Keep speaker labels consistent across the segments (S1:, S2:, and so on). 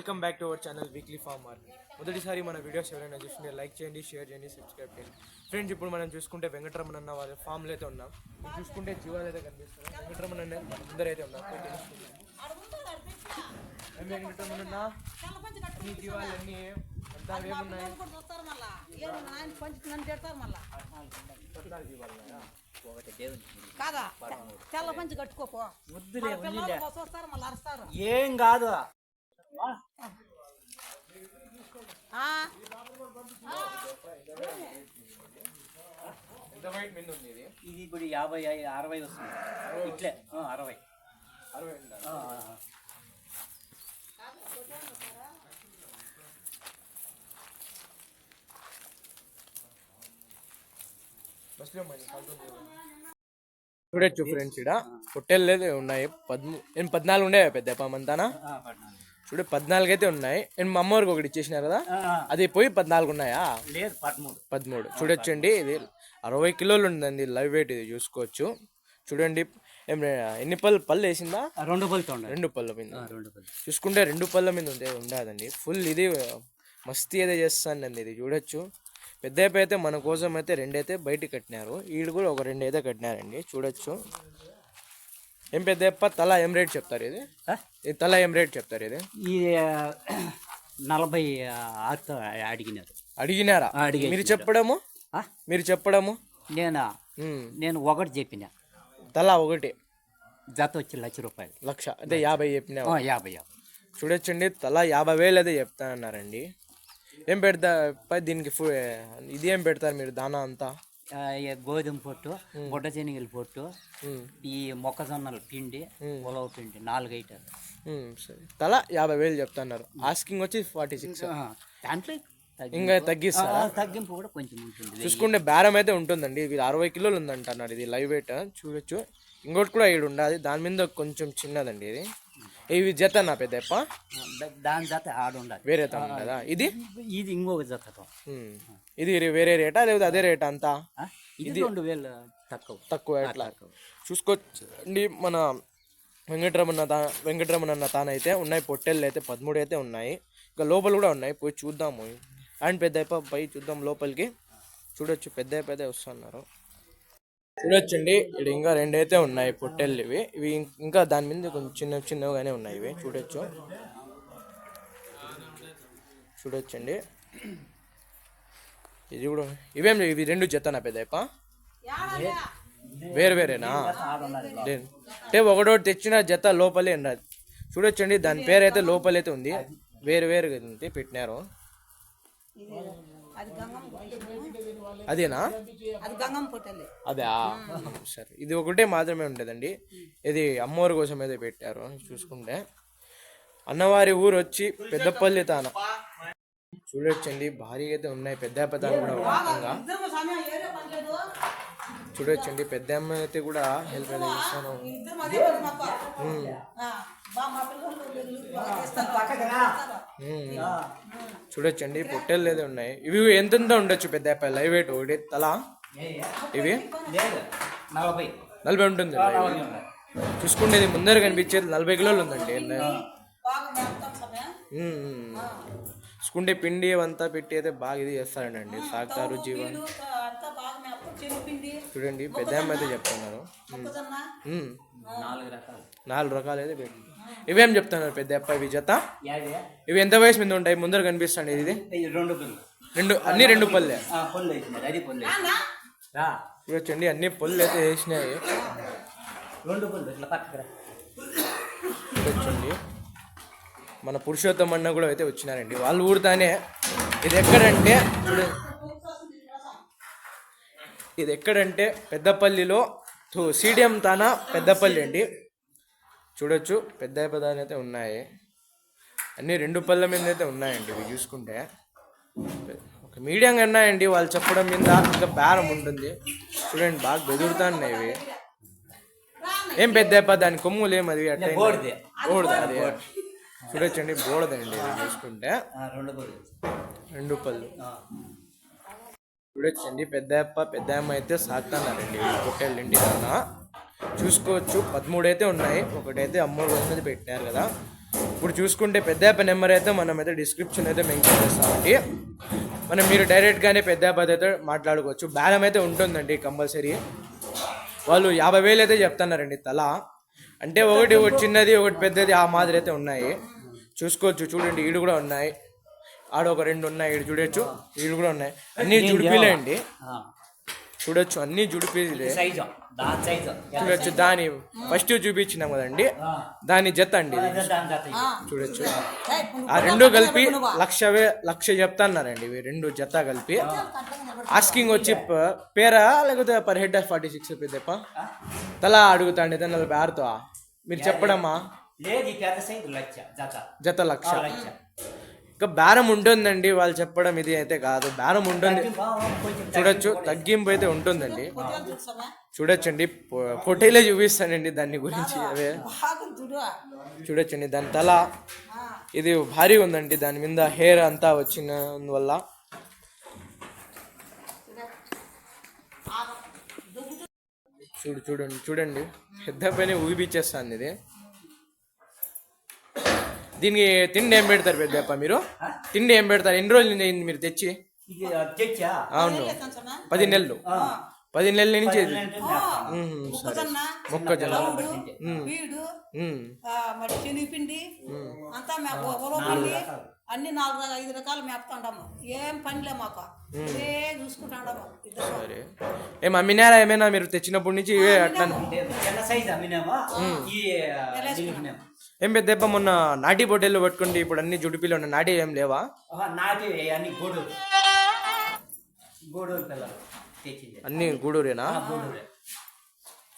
S1: Welcome back to our channel weekly farmer. మొదటిసారి మన videos ఎవరైనా చూస్తుంటే లైక్ చేయండి, షేర్ చేయండి, సబ్స్క్రైబ్ చేయండి. ఫ్రెండ్స్, ఇప్పుడు మనం చూసుకుంటే వెంకటరమణ అన్న వాళ్ళ ఫామ్లో అయితే ఉన్నాం. చూసుకుంటే జీవాలు అయితే కనిపిస్తున్నాం. వెంకటరమణ అన్న మన ముందర అయితే ఉన్నాం. వెంకటరమణ అన్న, ఈ జీవాలన్నీ అంతా ఏమున్నాయి?
S2: ఏం కాదు.
S1: ఎంత వైట్ మీద ఉంది ఇది?
S2: ఇది ఇప్పుడు 50-60 వస్తుంది. ఇట్లే 60
S1: చూడొచ్చు ఫ్రెండ్స్, ఇక్కడ పొట్టెళ్ళు ఉన్నాయి. 14 ఉన్నాయి పెద్ద పామంతానా. చూడే 14 అయితే ఉన్నాయి. నేను మా అమ్మవారికి ఒకటి ఇచ్చేసినారు కదా, అది పోయి 14 ఉన్నాయా?
S2: లేదు,
S1: 13. చూడొచ్చండి, ఇది 60 కిలోలు ఉందండి లైవ్ వెయిట్. ఇది చూసుకోవచ్చు. చూడండి ఎన్ని పళ్ళు వేసిందా?
S2: 2 పళ్ళతో
S1: 2 పళ్ళ మీద చూసుకుంటే 2 పళ్ళ మీద ఉండదండి. ఫుల్ ఇది మస్తీ అయితే చేస్తానండి. ఇది చూడొచ్చు. పెద్ద అయితే మన కోసం అయితే 2 అయితే బయటికి కట్టినారు. వీళ్ళు కూడా ఒక 2 అయితే కట్టినారండి. చూడొచ్చు. ఏం పెద్ద తల ఏం రేట్ చెప్తారు? ఇది తల ఏం రేట్ చెప్తారు? ఇది
S2: 46
S1: అడిగినారా? మీరు చెప్పడము
S2: నేను ఒకటి చెప్పిన.
S1: తల ఒకటి
S2: జత వచ్చి ₹1,00,000
S1: అంటే 50 చెప్పినా.
S2: 50.
S1: చూడొచ్చండి, తల 50,000 అయితే చెప్తానన్నారండి. ఏం పెడతా దీనికి? ఇది ఏం పెడతారు మీరు దానా అంతా?
S2: గోధుమ పొట్టు, బుడ్డ శనగల పొట్టు, ఈ మొక్కజొన్నల పిండి, ఉలవ పిండి, 4 ఐటాలు.
S1: తల 50,000 చెప్తున్నారు. ఆస్కింగ్ వచ్చి 46.
S2: దాంట్లో
S1: ఇంకా తగ్గిస్తారా?
S2: తగ్గింపు కూడా కొంచెం ఉంటుంది.
S1: చూసుకుంటే బేరం అయితే ఉంటుందండి. ఇది 60 కిలోలు ఉందంటున్నారు. ఇది లైవ్ వెయిట్ చూడొచ్చు. ఇంకోటి కూడా ఇక్కడ ఉండాలి, దాని మీద కొంచెం చిన్నదండి. ఇది ఇవి జత నా పెద్ద
S2: దాని జత ఆడు ఉండాలి,
S1: వేరే తన కదా. ఇది
S2: ఇంకొక జతతో.
S1: ఇది వేరే రేటా లేదా అదే రేట్ అంతా?
S2: ఇది 2,000
S1: తక్కువ ఎట్లా చూసుకోండి. మన వెంకటరమణ అన్న తానైతే ఉన్నాయి. పొట్టెళ్ళు అయితే 13 అయితే ఉన్నాయి. ఇంకా లోపల కూడా ఉన్నాయి, పోయి చూద్దాము. అండ్ పెద్ద పై చూద్దాం లోపలికి. చూడొచ్చు, పెద్ద వస్తున్నారు. చూడొచ్చండి, ఇక్కడ ఇంకా 2 అయితే ఉన్నాయి పొట్టెళ్ళు. ఇవి ఇంకా దాని మీద కొంచెం చిన్నగానే ఉన్నాయి. ఇవి చూడొచ్చండి. ఇది కూడా ఇవి 2 జతనా పెద్దప్ప? వేరేనా? అంటే ఒకటోటి తెచ్చిన జత లోపలే ఉన్నది. చూడొచ్చండి, దాని పేరు అయితే లోపలైతే ఉంది. వేరు పెట్టినారు. అదేనా? అదే సరే. ఇది ఒకటే మాత్రమే ఉండేదండి. ఇది అమ్మవారి కోసం అయితే పెట్టారు. చూసుకుంటే అన్నవారి ఊరు వచ్చి పెద్దపల్లి తాన. చూడొచ్చండి, భారీగా అయితే ఉన్నాయి. పెద్ద కూడా చూడొచ్చండి. పెద్ద అమ్మాయి అయితే కూడా హెల్ప్ అయితే చేస్తాను. చూడొచ్చండి, పొట్టెళ్ళు అయితే ఉన్నాయి. ఇవి ఎంత ఉండొచ్చు పెద్ద లైవ్ వెయిట్? ఒకటి తల ఇవి 40 ఉంటుంది. చూసుకుంటే ఇది ముందర కనిపించేది 40 కిలోలు ఉందండి. చూసుకుంటే పిండి అంతా పెట్టి అయితే బాగా ఇది చేస్తారండి, సాగుతారు జీవన్. చూడండి, పెద్ద అయితే చెప్తున్నారు 4 రకాలు అయితే పెట్టి. ఇవేం చెప్తున్నారు పెద్ద ఇవి జత? ఇవి ఎంత వయసు మీద ఉంటాయి? ముందర కనిపిస్తాండి ఇది అన్ని 2 పళ్ళే. చూడొచ్చండి, అన్ని పళ్ళు అయితే వేసినాయి. చూడొచ్చండి, మన పురుషోత్తమ అన్న కూడా అయితే వచ్చినారండి. వాళ్ళు ఊరుతానే. ఇది ఎక్కడంటే పెద్దపల్లిలో సీడియం తానా పెద్దపల్లి అండి. చూడొచ్చు, పెద్ద అయితే ఉన్నాయి. అన్నీ 2 పళ్ళ మీద అయితే ఉన్నాయండి. ఇవి చూసుకుంటే ఒక మీడియంగా ఉన్నాయండి. వాళ్ళు చెప్పడం మీద ఇంకా బేరం ఉంటుంది. చూడండి, బాగా బెదురుతున్నాయి ఇవి. ఏం పెద్ద దాని కొమ్ములు ఏమది అట్లా బోడదా? అది చూడొచ్చండి, బోడదండి. ఇది చూసుకుంటే 2 పళ్ళు. చూడొచ్చండి, పెద్ద అమ్మ అయితే సాగుతున్నారండి పొట్టేళ్ళు ఇంటి దాకా. చూసుకోవచ్చు 13 అయితే ఉన్నాయి. ఒకటైతే అమ్మోడు కోసం పెట్టారు కదా. ఇప్పుడు చూసుకుంటే పెద్దాప నెంబర్ అయితే మనం అయితే డిస్క్రిప్షన్ అయితే మెన్షన్ చేస్తామండి. మీరు డైరెక్ట్గానే పెద్దాపతో అయితే మాట్లాడుకోవచ్చు. బేరం అయితే ఉంటుందండి కంపల్సరీ. వాళ్ళు 50,000 అయితే చెప్తున్నారండి తల. అంటే ఒకటి చిన్నది ఒకటి పెద్దది ఆ మాదిరి అయితే ఉన్నాయి. చూసుకోవచ్చు. చూడండి ఈడు కూడా ఉన్నాయి, ఆడ ఒక 2 ఉన్నాయి, ఈడు చూడొచ్చు, ఈడు కూడా ఉన్నాయి. అన్ని జుడిపిలే అండి. చూడొచ్చు అన్ని జుడిపిలే. చూడొచ్చు దాని ఫస్ట్ చూపించినాం కదండి, దాని జత అండి ఇది. చూడొచ్చు ఆ 2 కలిపి లక్ష చెప్తున్నారండి ఇవి 2 జత కలిపి. ఆస్కింగ్ వచ్చి పేరా లేకపోతే పర్ హెడ్ 46 రూపీస్ తప్ప తల అడుగుతాండి 40,000తో. మీరు చెప్పడమా? జత లక్ష. ఇంకా బేరం ఉంటుందండి, వాళ్ళు చెప్పడం ఇది అయితే కాదు, బేరం ఉంటుంది. చూడొచ్చు తగ్గింపు అయితే ఉంటుందండి. చూడొచ్చండి పొట్టేలే చూపిస్తానండి దాని గురించి. అవే చూడొచ్చండి దాని తల ఇది భారీ ఉందండి, దాని మీద హెయిర్ అంతా వచ్చినందువల్ల. చూడండి పెద్ద పైన ఊగిపిచ్చేస్తాను ఇది. దీనికి తిండి ఏం పెడతారు పెద్దప్ప మీరు? తిండి ఏం పెడతారు? ఎన్ని రోజులు అయింది మీరు తెచ్చి? అవును 10 నెలలు. 10 నెలల నుంచి. సరే మొక్కజొన్న,
S3: శనిపిండి అంతా అన్ని 4-5 రకాలు మేపుతాండము. ఏం పనిలే మాకు, ఇవే చూసుకుంటాము.
S1: సరే ఏం అమ్మినారా ఏమైనా మీరు తెచ్చినప్పటి నుంచి? ఇవే అట్లా ఏం పెద్ద మొన్న నాటి పొట్టేళ్ళు పట్టుకుంటే ఇప్పుడు అన్ని జుడిపిలు ఉన్నాయి, నాటి ఏం లేవా? అన్ని గూడూరేనా?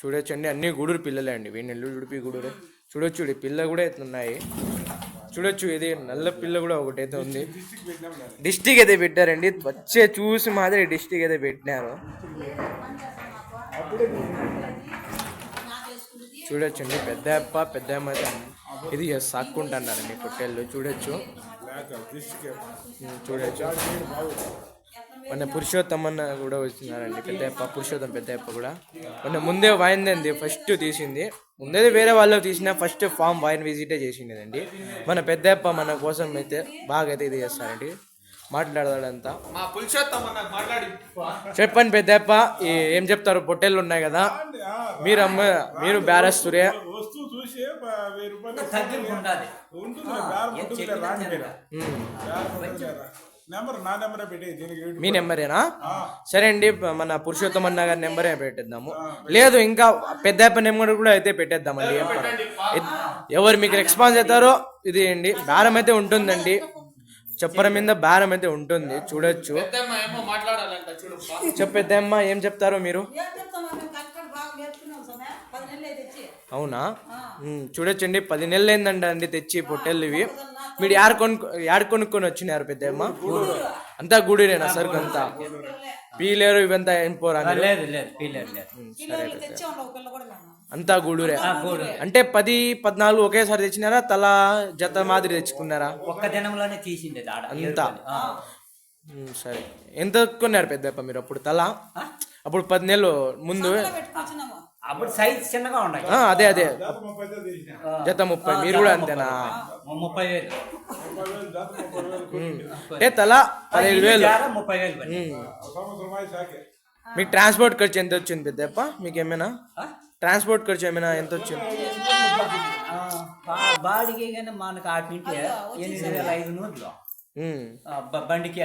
S1: చూడొచ్చండి అన్ని గూడూరు పిల్లలే అండి. నెల్లూరు జుడిపి గూడూరే. చూడొచ్చు ఈ పిల్ల కూడా అయితే ఉన్నాయి. చూడొచ్చు ఇది నల్ల పిల్ల కూడా ఒకటైతే ఉంది. డిస్టిక్ అయితే పెట్టారండి, వచ్చే చూసి మాదిరి డిస్టిక్ అయితే పెట్టినారు. చూడొచ్చండి పెద్దమ్మ అయితే ఇది సాక్కుంటున్నారండి పొట్టేళ్ళు. చూడొచ్చు మన పురుషోత్తమన్న కూడా వచ్చినారండి. పెద్దప్ప కూడా మొన్న ముందే వాయిందండి, ఫస్ట్ తీసింది. ముందే వేరే వాళ్ళు తీసిన ఫస్ట్ ఫామ్ వైన్ విజిటే చేసిండేదండి. మన పెద్దప్ప మన కోసం అయితే బాగా అయితే ఇది చేస్తారండి, మాట్లాడతాడంతా. చెప్పండి పెద్దప్ప ఏం చెప్తారు? పొట్టేళ్ళు ఉన్నాయి కదా, మీరు బేరస్తురే. మీ నెంబరేనా? సరే అండి మన పురుషోత్తమన్న గారి నెంబరే పెట్టేద్దాము. లేదు ఇంకా పెద్దప్ప నెంబర్ కూడా అయితే పెట్టేద్దామండి. ఎవరు మీకు రెస్పాన్స్ అవుతారో ఇది అండి. బేరం అయితే ఉంటుందండి, చెప్పడం మీద బేరం అయితే ఉంటుంది. చూడొచ్చు. చెప్పేద్దమ్మా ఏం చెప్తారో మీరు? అవునా? చూడొచ్చండి 10 నెలలు అయిందండి తెచ్చి పొట్టేళ్ళు ఇవి. మీరు యాడ కొనుక్కొని వచ్చినారు పెద్దమ్మ? అంతా గూడూరేనా సరుకు అంతా? పీలేరు ఇవంతా ఏం పోరా? అంతా గూడూరే. అంటే 10-14 ఒకేసారి తెచ్చినారా? తల జత మాదిరి తెచ్చుకున్నారా?
S2: ఒక్క దినంలోనే తీసిండే
S1: అంతా. సరే ఎంత కొన్నారు పెద్దప్ప మీరు అప్పుడు తల? అప్పుడు 10 నెలలు ముందు
S2: అప్పుడు సైజ్ చిన్నగా ఉన్నాయి.
S1: అదే జత 30. మీరు కూడా అంతేనా?
S2: 30,000
S1: అంటే తల 15,000.
S2: 30,000.
S1: మీకు ట్రాన్స్పోర్ట్ ఖర్చు ఎంత వచ్చింది పెద్దప్ప? మీకు ఏమైనా ట్రాన్స్పోర్ట్ ఖర్చు ఏమైనా ఎంత వచ్చింది?
S2: బాడికి కానీ మనకు 8,500 బండికి.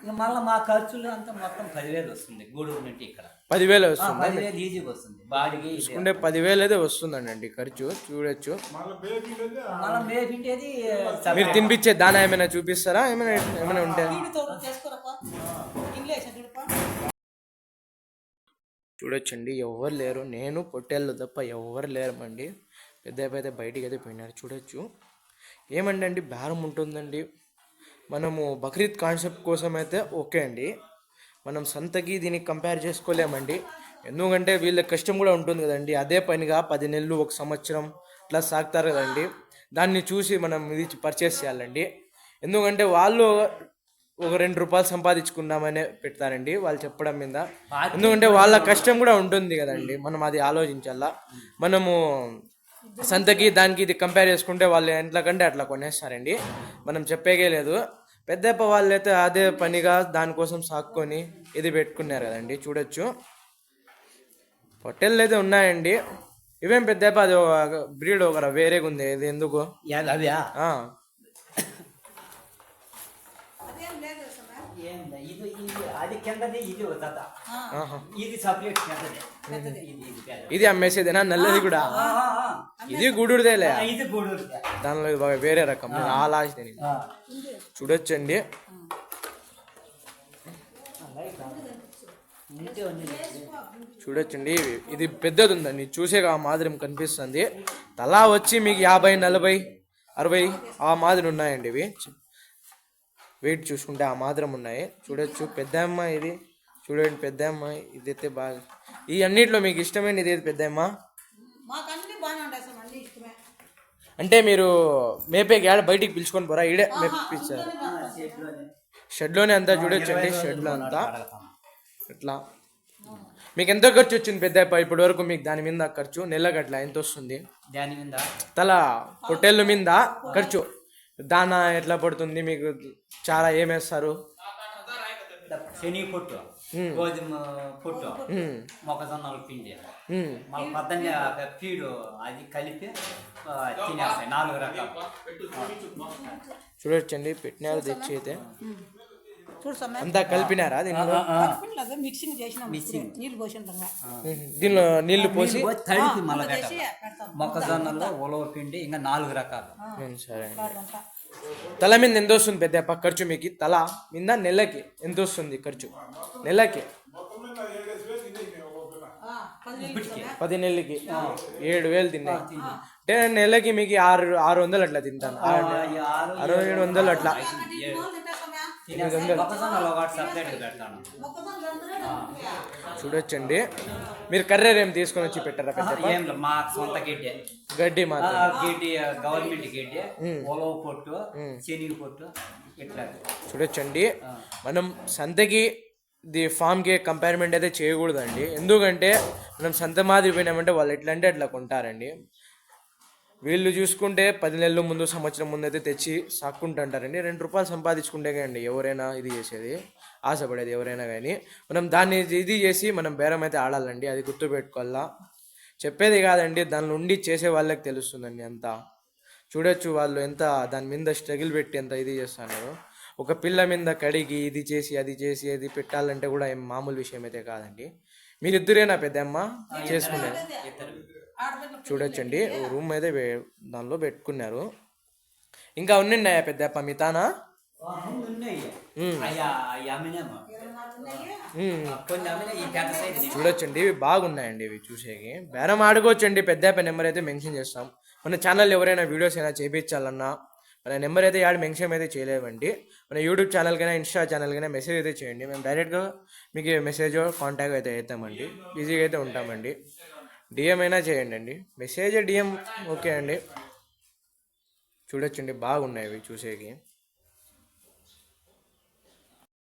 S2: ఇంకా మళ్ళీ మా ఖర్చులు అంతా మొత్తం 10,000 వస్తుంది. గూడూరు నుండి ఇక్కడ
S1: 10,000 వస్తుంది.
S2: 10,000 ఈజీగా వస్తుంది బాడికి.
S1: చూసుకుంటే 10,000 అయితే వస్తుందండి ఖర్చు. చూడొచ్చు.
S2: మళ్ళీ మేపిండేది
S1: మీరు తినిపించే దానా ఏమైనా చూపిస్తారా? ఏమైనా ఉంటే చూడొచ్చండి. ఎవరు లేరు, నేను పొట్టేళ్ళు తప్ప ఎవరు లేరమండి. పెద్ద బయటికి అయితే పోయినారు. చూడొచ్చు ఏమండి బేరం ఉంటుందండి. మనము బక్రీద్ కాన్సెప్ట్ కోసం అయితే ఓకే అండి, మనం సంతకి దీనికి కంపేర్ చేసుకోలేమండి. ఎందుకంటే వీళ్ళ కష్టం కూడా ఉంటుంది కదండి. అదే పనిగా 10 నెలలు 1 సంవత్సరం ఇట్లా సాగుతారు కదండి. దాన్ని చూసి మనం ఇది పర్చేస్ చేయాలండి. ఎందుకంటే వాళ్ళు ఒక 2 రూపాయలు సంపాదించుకుందామనే పెడతారండి వాళ్ళు చెప్పడం మీద. ఎందుకంటే వాళ్ళ కష్టం కూడా ఉంటుంది కదండి, మనం అది ఆలోచించాలా. మనము సంతకి దానికి ఇది కంపేర్ చేసుకుంటే వాళ్ళు ఎంతకంటే అట్లా కొనేస్తారండి, మనం చెప్పేకే లేదు. పెద్దప్ప వాళ్ళు అయితే అదే పనిగా దానికోసం సాక్కొని ఇది పెట్టుకున్నారు కదండి. చూడొచ్చు పొట్టేళ్ళు అయితే ఉన్నాయండి. ఇవేం పెద్దప్ప అది బ్రీడ్ ఒక వేరేగా ఉంది, ఇది ఎందుకు?
S2: అవా
S1: ఆ,
S3: అదేం లేదు సమయం.
S2: ఇది ఇది అది కిందది, ఇది ఒక జత.
S1: ఆహా.
S2: ఇది సపరేట్ కిందది. ఇది పెద్ద.
S1: ఇది అమ్మేసేదేనా నల్లది కూడా? ఇది గూడుదేలే,
S2: ఇది గూడూరు.
S1: దానిలో ఇది బాగా వేరే రకం, నేను ఆ లాస్ట్ తిని చూడొచ్చండి. చూడొచ్చండి ఇది పెద్దది ఉందండి, చూసే ఆ మాదిరి కనిపిస్తుంది. తలా వచ్చి మీకు 50, 40, 60 ఆ మాదిరి ఉన్నాయండి ఇవి. వెయిట్ చూసుకుంటే ఆ మాత్రం ఉన్నాయి. చూడొచ్చు పెద్దమ్మ, ఇది చూడండి పెద్దమ్మ, ఇదైతే బాగా. ఈ అన్నిట్లో మీకు ఇష్టమైన ఇది పెద్దమ్మ?
S3: మాకు అన్ని బాగానే ఉంటాయి సార్, అన్ని ఇష్టమే.
S1: అంటే మీరు మేపేకి ఆడ బయటికి పిలుచుకొని పోరా, ఈడే మేపించారు షెడ్లోనే అంతా. చూడొచ్చండి షెడ్లో అంతా ఇట్లా. మీకు ఎంత ఖర్చు వచ్చింది పెద్దప్ప ఇప్పటి వరకు? మీకు దాని మీద ఖర్చు నెలకు అట్లా ఎంత వస్తుంది?
S2: దాని మీద
S1: తల పొట్టేళ్ళ మీద ఖర్చు, దానా ఎట్లా పడుతుంది మీకు? చాలా ఏమేస్తారు?
S2: శని పొట్టు, గోధుమ పొట్టు, మొక్కజొన్నల పిండి, మళ్ళీ పద్దెనిమిది ఫీడు అది కలిపి తినేస్తాయి 4 రకాలు.
S1: చూడొచ్చండి పెట్టినారు తెచ్చి అయితే
S3: చూడు సమయం.
S1: అంతా కలిపినారా దీనిలో?
S3: కలిపినది మిక్సింగ్ చేసినాం, నీళ్ళు పోసింటాం.
S1: దీనిలో నీళ్లు పోసి
S2: తడిపి మళ్ళీ మొక్కజొన్నలో ఉలవ పిండి, ఇంకా 4 రకాలు.
S1: సరే అండి. తల మీద ఎంత వస్తుంది పెద్దప్ప ఖర్చు మీకు? తల మీద నెలకి ఎంత వస్తుంది ఖర్చు? నెలకి 10 నెలలకి 7,000 తిన్నాయి అంటే నెలకి మీకు 600 అట్లా తింటాను. 600-700 అట్లా.
S2: మొక్కజొన్నలో ఒకటి సపరేట్గా పెడతాను.
S1: చూడొచ్చండి. మీరు కర్రేరు ఏం తీసుకొని వచ్చి పెట్టారా పెద్దప్ప?
S2: ఏం లేదు, మా సొంత గిడ్డే.
S1: గడ్డి మాత్రం.
S2: గిడ్డి గవర్నమెంట్ గిడ్డే, ఉలవ పొట్టు, శనగ పొట్టు ఇట్లా.
S1: చూడొచ్చండి మనం సంతకి ఫామ్కి కంపేర్మెంట్ అయితే చేయకూడదండి. ఎందుకంటే మనం సంత మాదిరి పోయినామంటే వాళ్ళు ఎట్లా అంటే అట్లా కొంటారండి. వీళ్ళు చూసుకుంటే 10 నెలల ముందు, సంవత్సరం ముందు అయితే తెచ్చి సాక్కుంటుంటారండి. 2 రూపాయలు సంపాదించుకుంటే అండి ఎవరైనా ఇది చేసేది, ఆశపడేది ఎవరైనా కానీ. మనం దాన్ని ఇది చేసి మనం బేరం అయితే ఆడాలండి, అది గుర్తుపెట్టుకోవాలా. చెప్పేది కాదండి, దానిలో ఉండి చేసే వాళ్ళకి తెలుస్తుందండి అంతా. చూడొచ్చు వాళ్ళు ఎంత దాని మీద స్ట్రగుల్ పెట్టి ఎంత ఇది చేస్తున్నారు. ఒక పిల్ల మీద కడిగి ఇది చేసి అది చేసి అది పెట్టాలంటే కూడా ఏం మామూలు విషయం అయితే కాదండి. మీరిద్దరేనా పెద్దమ్మ చేసుకునేది? చూడొచ్చండి రూమ్ అయితే దానిలో పెట్టుకున్నారు. ఇంకా ఉన్నాయా పెద్దప్ప మీ తానా? చూడొచ్చండి ఇవి బాగున్నాయండి, ఇవి చూసేకి బేరం ఆడుకోవచ్చండి. పెద్దప్ప నెంబర్ అయితే మెన్షన్ చేస్తాం. మన ఛానల్ ఎవరైనా వీడియోస్ అయినా చేయించాలన్నా మన నెంబర్ అయితే యాడ్ మెన్షన్ అయితే చేయలేమండి. మన యూట్యూబ్ ఛానల్కైనా ఇన్స్టా ఛానల్కైనా మెసేజ్ అయితే చేయండి, మేము డైరెక్ట్గా మీకు మెసేజ్ కాంటాక్ట్ అయితే అవుతామండి. ఈజీగా అయితే ఉంటామండి. డిఎం అయినా చేయండి అండి, మెసేజ్ డిఎం ఓకే అండి. చూడొచ్చండి బాగున్నాయి ఇవి చూసేకి.